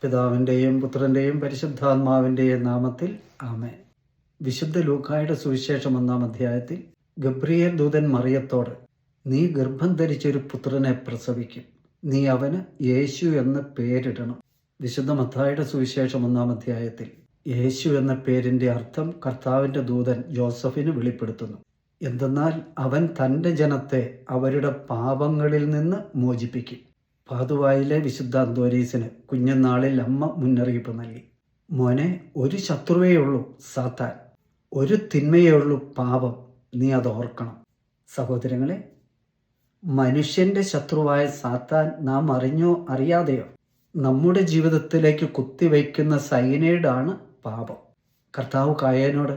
പിതാവിൻ്റെയും പുത്രൻ്റെയും പരിശുദ്ധാത്മാവിൻ്റെയും നാമത്തിൽ ആമേൻ. വിശുദ്ധ ലൂക്കായുടെ സുവിശേഷം 1-ാം അധ്യായത്തിൽ ഗബ്രിയേൽ ദൂതൻ മറിയത്തോട്, നീ ഗർഭം ധരിച്ചൊരു പുത്രനെ പ്രസവിക്കും, നീ അവന് യേശു എന്ന് പേരിടണം. വിശുദ്ധ മത്തായിയുടെ സുവിശേഷം 1-ാം അധ്യായത്തിൽ യേശു എന്ന പേരിൻ്റെ അർത്ഥം കർത്താവിൻ്റെ ദൂതൻ ജോസഫിന് വെളിപ്പെടുത്തുന്നു. എന്തെന്നാൽ അവൻ തൻ്റെ ജനത്തെ അവരുടെ പാപങ്ങളിൽ നിന്ന് മോചിപ്പിക്കും. പാതുവായിലെ വിശുദ്ധ അന്തോനീസിന് കുഞ്ഞുനാളിൽ അമ്മ മുന്നറിയിപ്പ് നൽകി. മോനെ, ഒരു ശത്രുവേ ഉള്ളൂ സാത്താൻ, ഒരു തിന്മയേ ഉള്ളൂ പാപം, നീ അത് ഓർക്കണം. സഹോദരങ്ങളെ, മനുഷ്യൻ്റെ ശത്രുവായ സാത്താൻ നാം അറിഞ്ഞോ അറിയാതെയോ നമ്മുടെ ജീവിതത്തിലേക്ക് കുത്തിവയ്ക്കുന്ന സൈനൈഡാണ് പാപം. കർത്താവ് കായേനോട്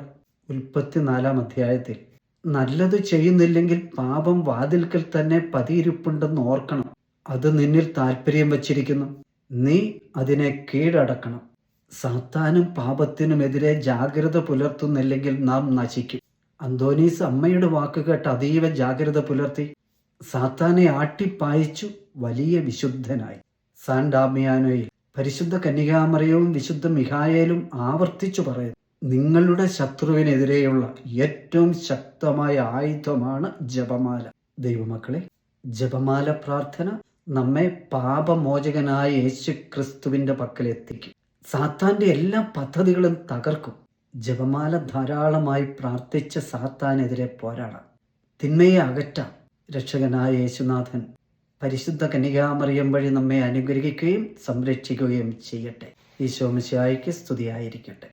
ഉൽപ്പത്തി 4-ാം അധ്യായത്തിൽ നല്ലത് ചെയ്യുന്നില്ലെങ്കിൽ പാപം വാതിൽക്കൽ തന്നെ പതിയിരിപ്പുണ്ടെന്ന് ഓർക്കണം, അത് നിന്നിൽ താല്പര്യം വച്ചിരിക്കുന്നു, നീ അതിനെ കീഴടക്കണം. സാത്താനും പാപത്തിനുമെതിരെ ജാഗ്രത പുലർത്തുന്നില്ലെങ്കിൽ നാം നശിക്കും. അന്തോനീസ് അമ്മയുടെ വാക്കുകേട്ട് അതീവ ജാഗ്രത പുലർത്തി സാത്താനെ ആട്ടിപ്പായിച്ചു വലിയ വിശുദ്ധനായി. സാൻ ഡാമിയാനോയിൽ പരിശുദ്ധ കന്യകാമറിയവും വിശുദ്ധ മിഖായേലും ആവർത്തിച്ചു പറയുന്നു, നിങ്ങളുടെ ശത്രുവിനെതിരെയുള്ള ഏറ്റവും ശക്തമായ ആയുധമാണ് ജപമാല. ദൈവമക്കളെ, ജപമാല പ്രാർത്ഥന നമ്മെ പാപമോചകനായ യേശു ക്രിസ്തുവിൻ്റെ പക്കലെത്തിക്കും. സാത്താൻ്റെ എല്ലാ പദ്ധതികളും തകർക്കും. ജപമാല ധാരാളമായി പ്രാർത്ഥിച്ച് സാത്താനെതിരെ പോരാടാം, തിന്മയെ അകറ്റാം. രക്ഷകനായ യേശുനാഥൻ പരിശുദ്ധ കന്യകാമറിയം വഴി നമ്മെ അനുഗ്രഹിക്കുകയും സംരക്ഷിക്കുകയും ചെയ്യട്ടെ. ഈശോ മിശിഹായ്ക്ക് സ്തുതിയായിരിക്കട്ടെ.